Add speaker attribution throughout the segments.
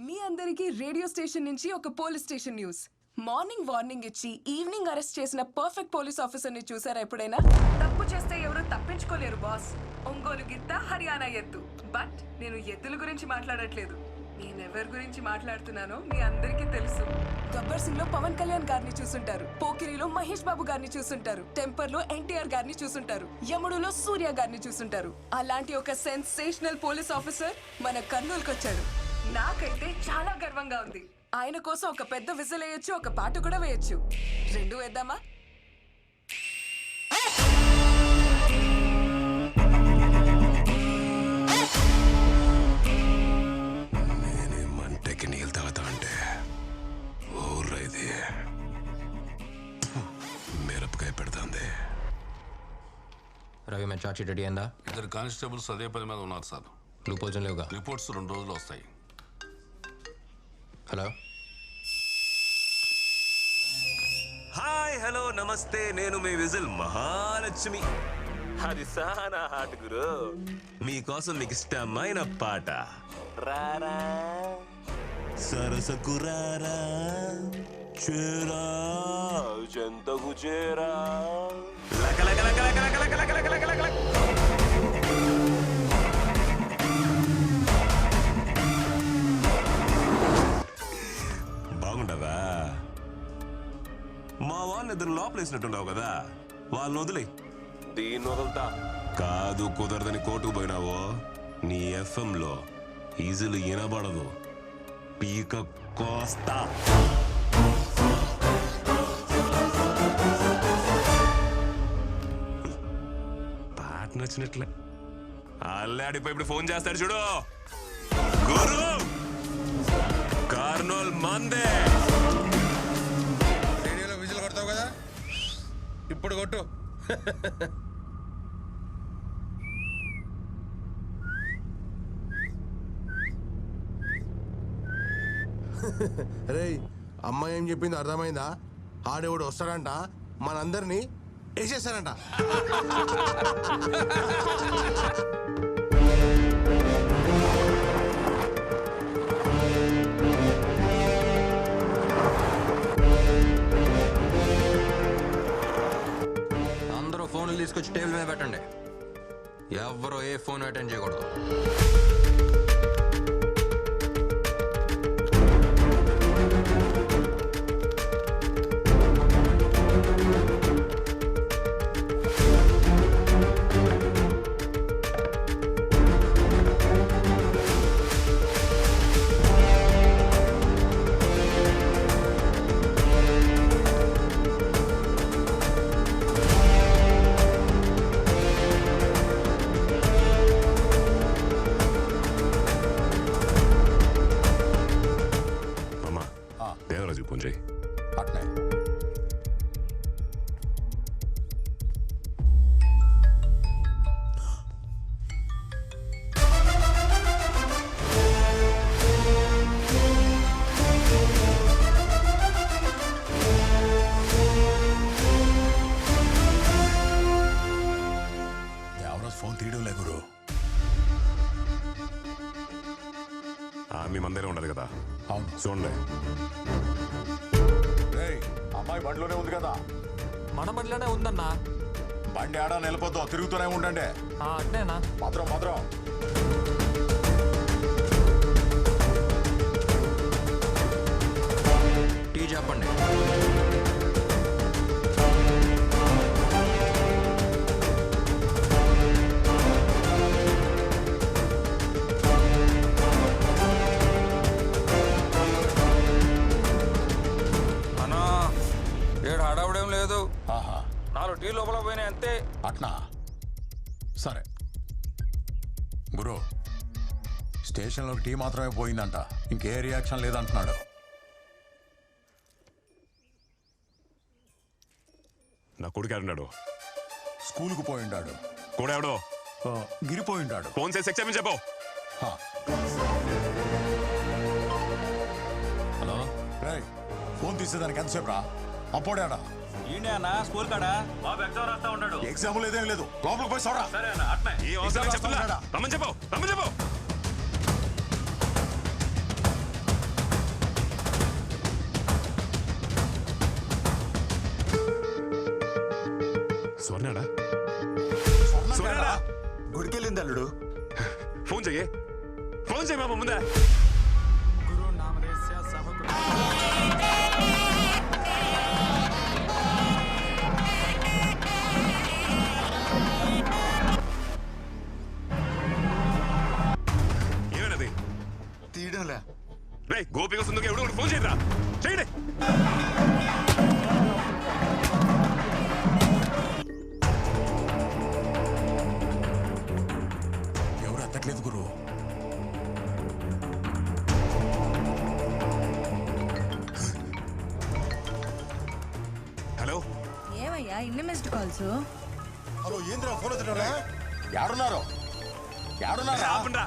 Speaker 1: మీ అందరికీ radio station నుంచి ఒక police station news. Morning warning ఇచ్చి ఈవినింగ్ అరెస్ట్ చేసిన పర్ఫెక్ట్ పోలీస్ ఆఫీసర్ ని చూసారా ఎప్పుడైనా? తప్పు చేస్తే ఎవరు తప్పించుకోలేరు బాస్. ఒంగోలు గిత్త, హర్యానా ఎద్దు. బట్ నేను ఎద్దుల గురించి మాట్లాడట్లేదు. నేనెవరి గురించి మాట్లాడుతున్నానో మీ అందరికీ తెలుసు. గబ్బర్ సింగ్ లో పవన్ కళ్యాణ్ గారిని చూసుంటారు, పోకిరిలో మహేష్ బాబు గారిని చూసుంటారు, టెంపర్ లో ఎన్టీఆర్ గారిని చూసుంటారు, యముడులో సూర్య గారిని చూసుంటారు. అలాంటి ఒక సెన్సేషనల్ పోలీస్ ఆఫీసర్ మన కర్నూలుకి వచ్చాడు. నాకైతే చాలా గర్వంగా ఉంది. ఆయన కోసం ఒక పెద్ద విజిల్ వేయొచ్చు, ఒక పాట కూడా వేయొచ్చు. రెండు వేద్దామా?
Speaker 2: మంటకి నీళ్ళు తాగుతా అంటే ఊర్లో ఇది మిరపకాయ పెడుతుంది.
Speaker 3: రవి మేము చార్జ్ షీట్ రెడీ అయిందా?
Speaker 4: ఇద్దరు కానిస్టేబుల్స్ అదే పని మీద ఉన్నారు సార్.
Speaker 3: క్లూ పోజన్ లేవుగా?
Speaker 4: రిపోర్ట్స్ 2 రోజులు వస్తాయి.
Speaker 3: హలో,
Speaker 5: హాయ్, హలో, నమస్తే. నేను మీ విజిల్ మహాలక్ష్మి. అది సానా హాట్ గురు. మీకోసం మీకు ఇష్టమైన పాట. రారా సరసకు రారా, చేరా జంతకు చేరా, లక లక లక లక లక లక లక లక లక లక. బాగుండదా? మా వాళ్ళని ఇద్దరు లోపలేసినట్టున్నావు కదా, వాళ్ళని వదిలే. దీన్ని వదులుతా కాదు, కుదరదని కోర్టుకు పోయినావో నీ FM లో ఈజీలు వినబడదు. పీక కోస్తా. పాట నచ్చినట్లే అల్లాడిపోయి ఇప్పుడు ఫోన్ చేస్తాడు చూడు. గురు కార్నోల్ మందే.
Speaker 6: రేడియోలో విజిల్ కొడతావు కదా, ఇప్పుడు కొట్టు. రేయ్, అమ్మాయి ఏం చెప్పింది అర్థమైందా? ఆడేవాడు వస్తాడంట, మనందరినీ వేసేస్తాడంట.
Speaker 3: అందరూ ఫోన్లు తీసుకొచ్చి టేబుల్ మీద పెట్టండి. ఎవరో ఏ ఫోన్ అటెండ్ చేయకూడదు.
Speaker 5: దేవరాజు ఫోన్ చేయి.
Speaker 6: అట్నే దేవరాజు ఫోన్ తీయడం లే గురు.
Speaker 5: మీ మందిరే ఉండదు కదా?
Speaker 6: అవును,
Speaker 5: చూడండి.
Speaker 6: అమ్మాయి బండిలోనే ఉంది కదా.
Speaker 7: మన బండిలోనే ఉందన్నా.
Speaker 6: బండి ఆడా నిలబోద్దు, తిరుగుతూనే ఉండండి.
Speaker 7: అట్నేనా?
Speaker 6: భద్రం భద్రం.
Speaker 3: టీ చెప్పండి.
Speaker 7: అన్నా, ఏడు హడావుడేం లేదు.
Speaker 6: ఆహా,
Speaker 7: 4 టీ లోపల పోయినాయి అంతే.
Speaker 6: అట్నా? సరే గురు, స్టేషన్లో టీ మాత్రమే పోయిందంట, ఇంకే రియాక్షన్ లేదంటున్నాడు.
Speaker 5: నా కొడుకు ఎవడున్నాడు?
Speaker 6: స్కూల్కు పోయిండాడు.
Speaker 5: కూడా ఎవడో
Speaker 6: గిరిపోయిండాడు.
Speaker 5: ఫోన్ చేసి ఎక్స్ప్లెయిన్ చెప్పు.
Speaker 6: హలో రేయ్, ఫోన్ తీసేదానికి ఎంతసేపు రా? అప్పుడాడా
Speaker 7: స్కూల్ కాడా బాబు ఎగ్జామ్ రాస్తా ఉన్నాడు.
Speaker 6: ఎగ్జామ్ లేదేం లేదు, లోపలికి పోయి చూడరా.
Speaker 7: సరే అన్న, అట్నే.
Speaker 5: ఈ అవసరం చెప్తున్నా. రమ్మని చెప్పు. చేయి మామ ముందే. ఏమన్నది
Speaker 8: తీయడంలే.
Speaker 5: రే గోపిక సుందరికి ఎవడో ఒకటి ఫోన్ చేయరా, చేయండి.
Speaker 8: ఎవరు ఎత్తట్లేదు గురు.
Speaker 5: హలో
Speaker 9: ఏమయ్యా ఇన్ని మిస్డ్ కాల్స్?
Speaker 8: హలో ఏంద్రా ఫోన్ ఎత్తడంలే? యాడున్నారు? యాడున్నారా?
Speaker 5: ఆపండ్రా.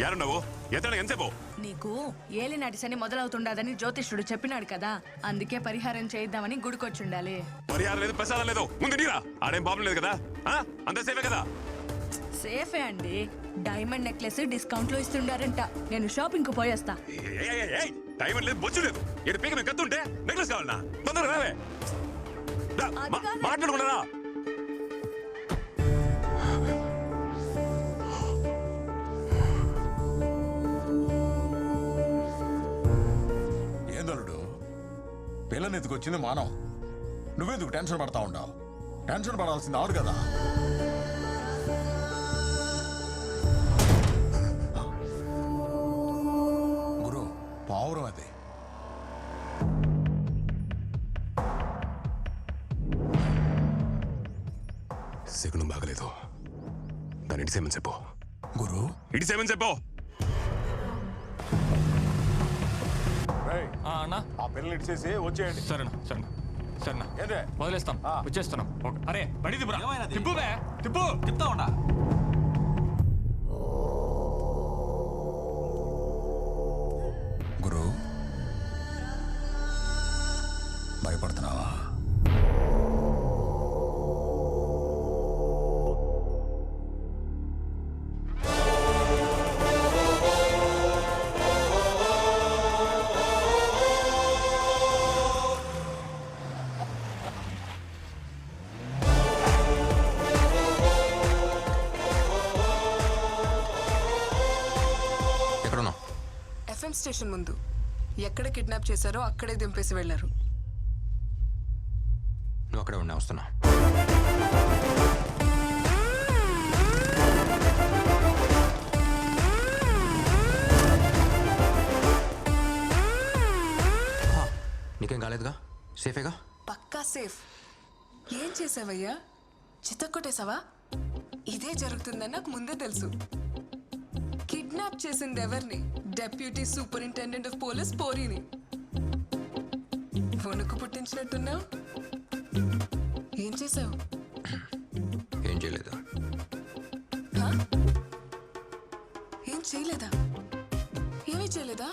Speaker 5: యారున్నావు? ఎత్తడానికి ఎంతసేపు?
Speaker 9: నీకు ఏలినాటి శని మొదలవుతుండదని జ్యోతిష్యుడు చెప్పినాడు కదా, అందుకే పరిహారం చేయిద్దామని గుడికొచ్చుండాలి.
Speaker 5: పరిహారం లేదు, ప్రసాదం లేదు, ముందు నీరా. ఆడేం ప్రాబ్లం లేదు కదా, అంత సేఫే కదా.
Speaker 9: సేఫే అండి. డైమండ్ నెక్లెస్ డిస్కౌంట్ లో ఇస్తుండారంట. నేను షాపింగ్ కు పోయేస్తా.
Speaker 5: డైమండ్ లేదు, బొచ్చు లేదు. ఏడు పీక మేము కత్తుంటే నెక్లెస్ కావాలన్నా? తొందరగా రావే.
Speaker 9: అది కాదండి.
Speaker 5: మాట్లాడుకున్నారా?
Speaker 8: ఏందలుడు పిల్లని ఎత్తుకొచ్చింది మానవ్. నువ్వెందుకు టెన్షన్ పడతా ఉండవు? టెన్షన్ పడాల్సింది ఆడు కదా. గురు పావురం అది.
Speaker 5: శకునం బాగలేదు, దాన్ని ఇడిసేమని చెప్పు.
Speaker 8: గురు
Speaker 5: ఇడిసేమని చెప్పు.
Speaker 7: అన్నా
Speaker 8: ఆ పిల్లని ఇచ్చేసి వచ్చేయండి.
Speaker 7: సరేనా సరేనా సరేనా
Speaker 8: ఏందే
Speaker 7: వదిలేస్తాం, వచ్చేస్తున్నాం.
Speaker 10: అరే బండి తిప్పురా. తిప్పు బే, తిప్పు. తిప్పుతా ఉండా.
Speaker 8: గురు భయపడుతున్నావా?
Speaker 3: ఎక్కడున్నావు?
Speaker 1: ఎఫ్ఎం స్టేషన్ ముందు. ఎక్కడ కిడ్నాప్ చేశారో అక్కడే దింపేసి వెళ్లారు.
Speaker 3: నువ్వు అక్కడే ఉన్నా, వస్తున్నా. నీకేం కాలేదుగా? సేఫేగా?
Speaker 1: పక్కా సేఫ్. ఏం చేసావయ్యా? చిత్తకొట్టేశావా? ఇదే జరుగుతుందని నాకు ముందే తెలుసు. కిడ్నాప్ చేసింది ఎవరిని? డెప్యూటీ సూపరింటెండెంట్ ఆఫ్ పోలీస్ పోరీని. వణుకు పుట్టించినట్టున్నావు. ఏం చేసావు?
Speaker 3: ఏం చేయలేదు.
Speaker 1: హా? ఏం చేయలేదా? ఏమీ చేయలేదా?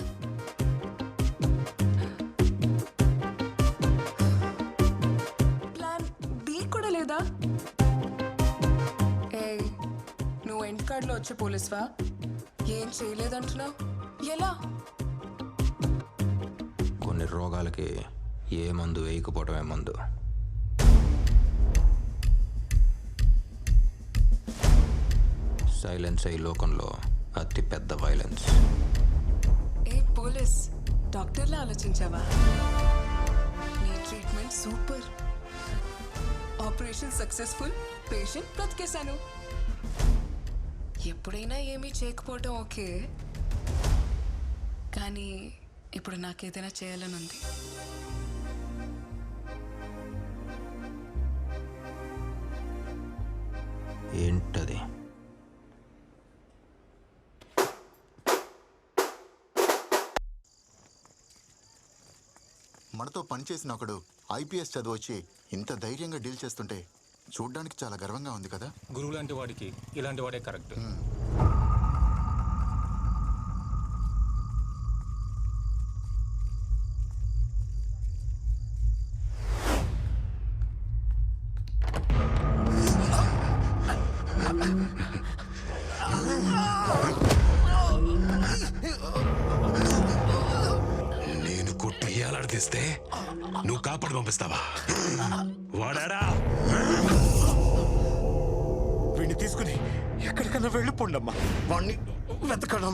Speaker 1: ప్లాన్ బి కూడా లేదా? ఏయ్, నువ్వు ఎండ్ కార్డ్లో వచ్చే పోలీస్వా? ఏం చేయలేదంటున్నావు? ఎలా?
Speaker 3: కొన్ని రోగాలకి ఏ మందు వేయకపోవటమే మందు. సైలెన్స్ ఈ లోకంలో అతి పెద్ద వైలెన్స్.
Speaker 1: ఏ పోలీస్, డాక్టర్లా ఆలోచించావా? నీ treatment super. Operation successful, patient బ్రతికేశాను. ఎప్పుడైనా ఏమీ చేయకపోవటం ఓకే, కానీ ఇప్పుడు నాకేదైనా చేయాలని ఉంది.
Speaker 3: ఏంటది?
Speaker 11: మనతో పనిచేసిన ఒకడు ఐపీఎస్ చదివొచ్చి ఇంత ధైర్యంగా డీల్ చేస్తుంటే చూడ్డానికి చాలా గర్వంగా ఉంది కదా.
Speaker 10: గురువు లాంటి వాడికి ఇలాంటి వాడే కరెక్ట్.
Speaker 5: నేను కొట్టి ఏలాడదీస్తే నువ్వు కాపాడు పంపిస్తావా? వాడాడా?
Speaker 8: వీడిని తీసుకుని
Speaker 6: ఎక్కడికైనా వెళ్ళిపోండమ్మా వాణ్ణి వెతకడం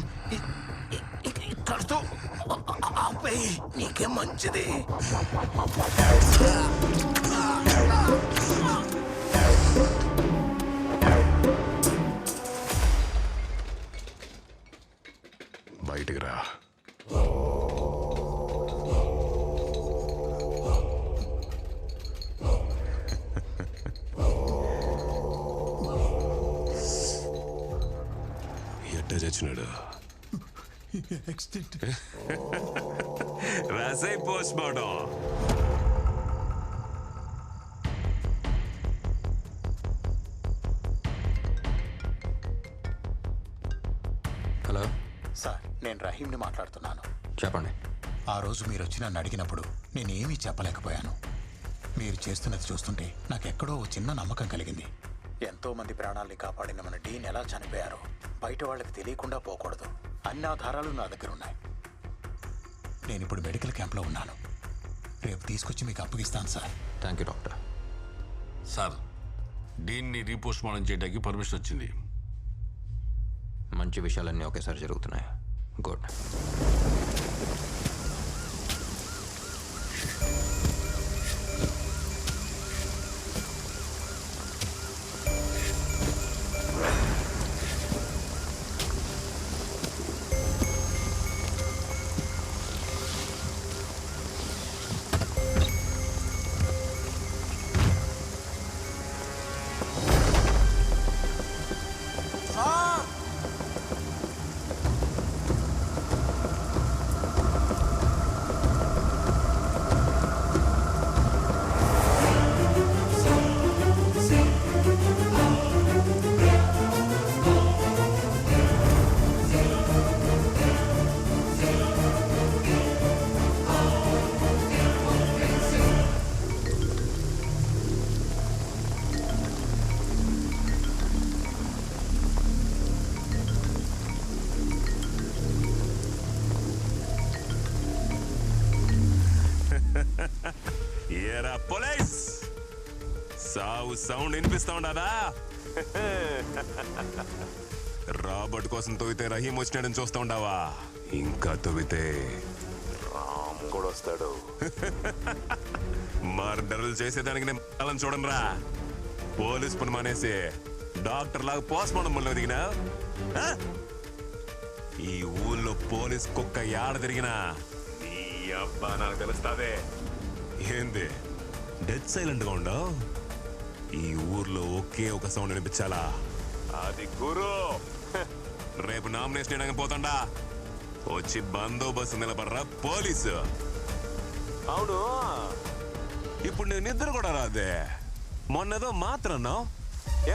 Speaker 6: ఇక్కడితో ఆపేయి నీకే మంచిది.
Speaker 2: బయటికి రా.
Speaker 5: ఎట్ట చచ్చినాడు?
Speaker 8: యాక్సిడెంట్.
Speaker 5: రాసై పోస్ట్ మార్టం.
Speaker 3: హలో
Speaker 11: సార్ నేను రహీంని మాట్లాడుతున్నాను.
Speaker 3: చెప్పండి.
Speaker 11: ఆ రోజు మీరు వచ్చి నన్ను అడిగినప్పుడు నేనేమీ చెప్పలేకపోయాను. మీరు చేస్తున్నది చూస్తుంటే నాకెక్కడో ఓ చిన్న నమ్మకం కలిగింది. ఎంతో మంది ప్రాణాల్ని కాపాడిన మన డీన్ ఎలా చనిపోయారో బయట వాళ్ళకి తెలియకుండా పోకూడదు. అన్ని ఆధారాలు నా దగ్గర ఉన్నాయి. నేను ఇప్పుడు మెడికల్ క్యాంప్లో ఉన్నాను. రేపు తీసుకొచ్చి మీకు అప్పగిస్తాను sir.
Speaker 3: Thank you doctor.
Speaker 4: Sir డీన్ని రీపోస్ట్ మార్టం చేయడానికి పర్మిషన్ వచ్చింది.
Speaker 3: మంచి విషయాలన్నీ ఒకేసారి జరుగుతున్నాయి. గుడ్.
Speaker 5: ఏరా పోలీస్, సావు సౌండ్ వినిపిస్తా ఉండదా? రాబర్ట్ కోసం తవ్వితే రహీం వచ్చినాడని చూస్తూ ఉండవా? ఇంకా తవ్వితే రామ్ కూడా వస్తాడు. మర్డర్లు చేసేదానికి నేను అలా చూడండి రా. పోలీస్ పని మానేసి డాక్టర్ లాగా పోస్ట్ మార్టం పనిలో దిగినా ఈ ఊళ్ళో పోలీస్ కుక్క ఏడ తిరిగినా నీ అబ్బా నాకు తెలుస్తాదే. ఏంది డెడ్ సైలెంట్ గా ఉండవు? ఈ ఊర్లో ఒకే ఒక సౌండ్ వినిపించాలా, అది గురు. రేపు నామినేషన్ చేయడానికి పోతాండా, వచ్చి బందోబస్తు నిలబడరా పోలీసు. అవును, ఇప్పుడు నేను నిద్ర కూడా రాదే. మొన్నదో మాత్రం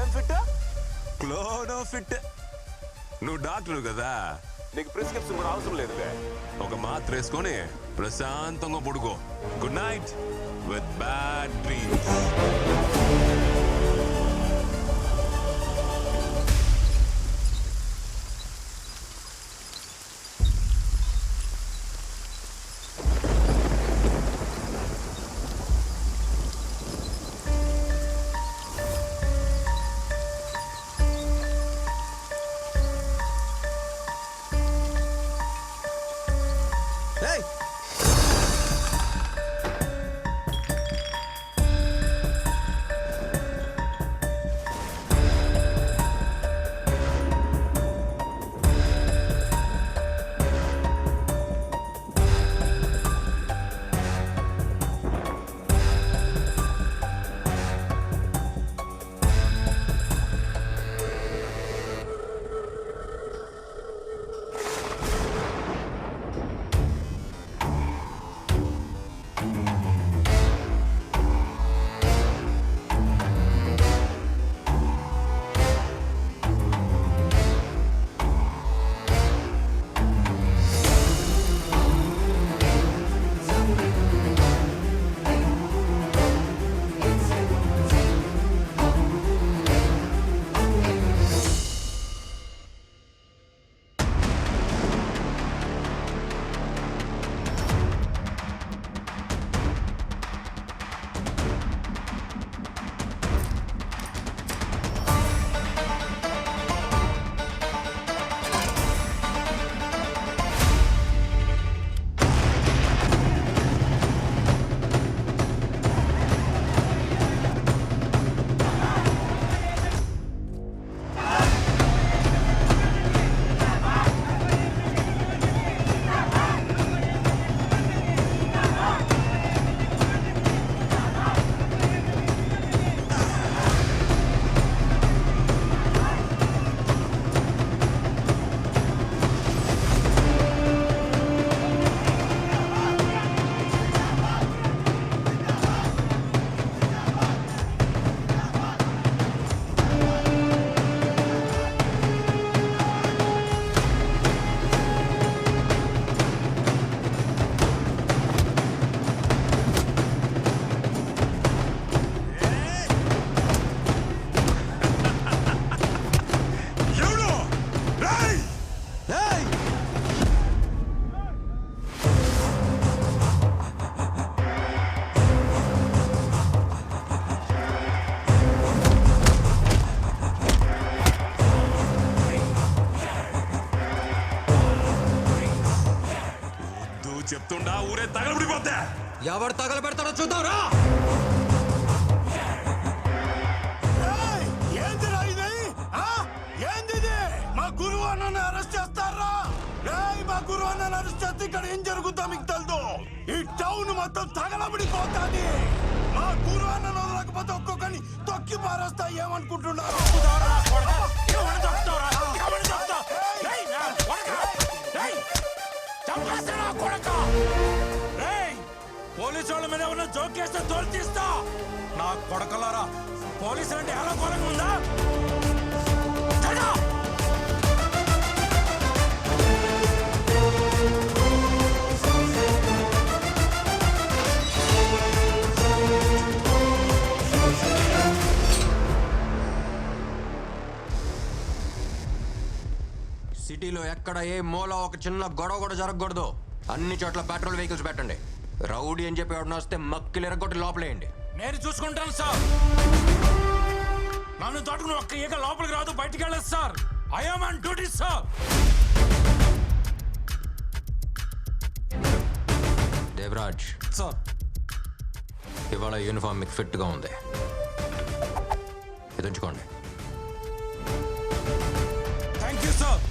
Speaker 5: ఏం ఫిట్, క్లోనో ఫిట్. నువ్వు డాక్టర్ కదా, నీకు ప్రిస్క్రిప్షన్ కూడా అవసరం లేదులే. ఒక మాత్ర వేసుకొని ప్రశాంతంగా పడుకో. Good night with bad dreams. చెప్తుండా ఊరే తగలబడిపోద్దా.
Speaker 3: ఎవరు తగలబెడతాడో చూద్దాంరా.
Speaker 6: ఏందిరా ఇది? ఏందిది? మా గురువు అన్నని అరెస్ట్ చేస్తారా? మా గురువు అన్నని అరెస్ట్ చేస్తే ఇక్కడ ఏం జరుగుతుందో మీకు తెలుసు. ఈ టౌన్ మొత్తం తగలబడిపోతాది. మా గురువు అన్నను వదలకపోతే ఒక్కొక్కని తొక్కి పారేస్తా. ఏమనుకుంటున్నారు?
Speaker 10: పోలీసు వాళ్ళ మీద ఉన్న జోకేస్తే తోలు తీస్తా. నా కొడకలారా, పోలీసులు అంటే ఎలా కొరకు ఉందా?
Speaker 3: సిటీలో ఎక్కడ ఏ మూల ఒక చిన్న గొడవ కూడా జరగకూడదు. అన్ని చోట్ల పెట్రోల్ వెహికల్స్ పెట్టండి. రౌడీ అని చెప్పి ఎవడన్నా వస్తే మక్కిలు ఎరగొట్టి లోపలేయండి.
Speaker 10: నేను చూసుకుంటాను సార్. నన్ను తోటకుని ఒక్క ఈగ లోపలికి రాదు, బయటికి వెళ్ళదు sir. I am on duty sir.
Speaker 3: Devaraj
Speaker 10: sir,
Speaker 3: ఇవాళ యూనిఫామ్ మీకు ఫిట్ గా ఉంది. ఇది ఉంచుకోండి.
Speaker 10: Thank you sir.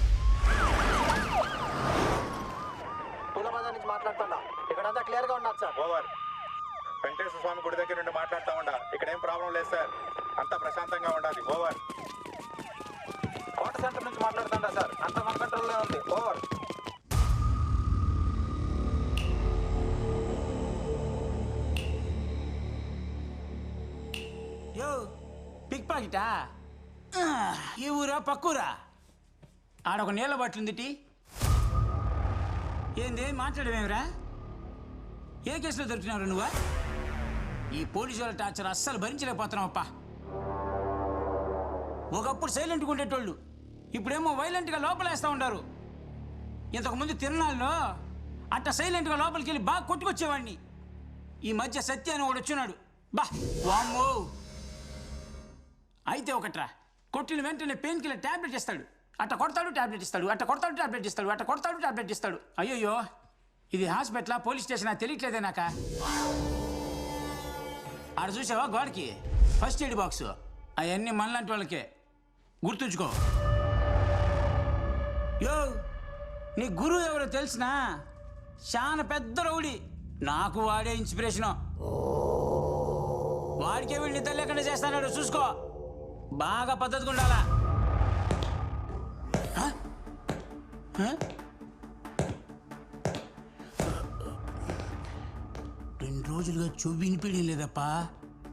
Speaker 11: మాట్లాడుతున్నా, ఇక్కడంతా క్లియర్ గా ఉన్నారు సార్. ఓవర్. వెంకటేశ్వర స్వామి గుడి దగ్గర నుండి మాట్లాడుతూ ఉండా. ఇక్కడ ఏం ప్రాబ్లం లేదు సార్. అంతా ప్రశాంతంగా ఉండాలి. ఓవర్. కోట సెంటర్ నుంచి మాట్లాడుతుండా సార్. అంతా మన కంట్రోల్లో ఉంది. ఓవర్.
Speaker 10: యో పిక్ పాకెటా? ఈ ఊరా పక్కూరా? ఆడొక నీళ్ళ బట్లుందిటి. ఏంది మాట్లాడమేమిరా? ఏ కేసులో దొరికినావు నువ్వా? ఈ పోలీసు వాళ్ళ టార్చర్ అస్సలు భరించలేకపోతున్నావు అప్ప. ఒకప్పుడు సైలెంట్గా ఉండేటోళ్ళు ఇప్పుడేమో వైలెంట్గా లోపలేస్తూ ఉంటారు. ఇంతకుముందు తిరణాల్లో అట్ట సైలెంట్గా లోపలికి వెళ్ళి బాగా కొట్టుకొచ్చేవాడిని. ఈ మధ్య సత్య అని ఒకడు వచ్చినాడు. బా వామ్మో. అయితే ఒకట్రా, కొట్టిన వెంటనే పెయిన్ కిల్లర్ టాబ్లెట్ ఇస్తాడు. అట్ట కొడతాడు టాబ్లెట్ ఇస్తాడు, అట్ట కొడతాడు టాబ్లెట్ ఇస్తాడు, అట్ట కొడతాడు టాబ్లెట్ ఇస్తాడు. అయ్యయ్యో, ఇది హాస్పిటల్ పోలీస్ స్టేషన్ తెలియట్లేదే నాక. ఆడ చూసావా గోడకి ఫస్ట్ ఎయిడ్ బాక్స్? అవన్నీ మనలాంటి వాళ్ళకే, గుర్తుంచుకో. యో, నీ గురువు ఎవరో తెలిసినా? చాలా పెద్ద రౌడీ. నాకు వాడే ఇన్స్పిరేషను. వాడికే వీడిని నిద్ర లేకుండా చేస్తాడు. చూసుకో, బాగా పద్ధతిగా ఉండాలా. 2 రోజులుగా చెవి వినిపించడం లేదప్పా.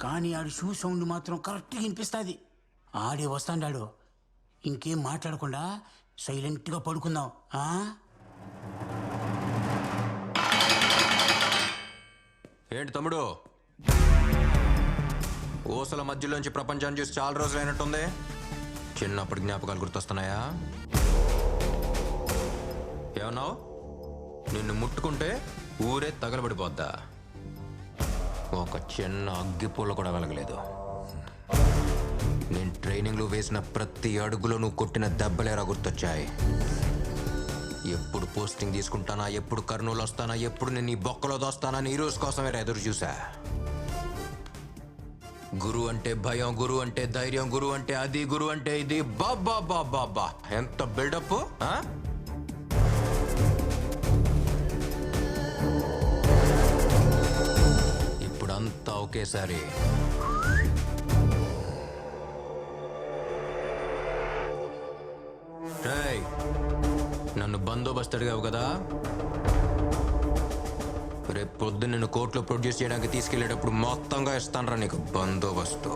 Speaker 10: కానీ ఆడు షూ సౌండ్ మాత్రం కరెక్ట్గా వినిపిస్తుంది. ఆడే వస్తాడాడు. ఇంకేం మాట్లాడకుండా సైలెంట్గా పడుకుందాం.
Speaker 3: ఏంటి తమ్ముడు, ఊసల మధ్యలోంచి ప్రపంచాన్ని చూసి చాలా రోజులు అయినట్టుంది. చిన్నప్పటి జ్ఞాపకాలు గుర్తొస్తున్నాయా? ఏమన్నావు? నిన్ను ముట్టుకుంటే ఊరే తగలబడిపోద్దా? ఒక చిన్న అగ్గిపూల కూడా వెలగలేదు. నేను ట్రైనింగ్లో వేసిన ప్రతి అడుగులో నువ్వు కొట్టిన దెబ్బలేరా గుర్తొచ్చాయి. ఎప్పుడు పోస్టింగ్ తీసుకుంటానా, ఎప్పుడు కర్నూలు వస్తానా, ఎప్పుడు నేను ఈ బొక్కలో దోస్తానా ఈ రోజు కోసమే ఎదురు చూసా. గురువు అంటే భయం, గురువు అంటే ధైర్యం, గురువు అంటే అది, గురువు అంటే ఇది. బాబా బాబా బా, ఎంత బిల్డప్! ఇప్పుడంతా ఒకేసారి. నన్ను బందోబస్తు అడిగావు కదా, రేపు పొద్దున్న నిన్ను కోర్టులో ప్రొడ్యూస్ చేయడానికి తీసుకెళ్లేటప్పుడు మొత్తంగా ఇస్తానరా నీకు బందోబస్తు.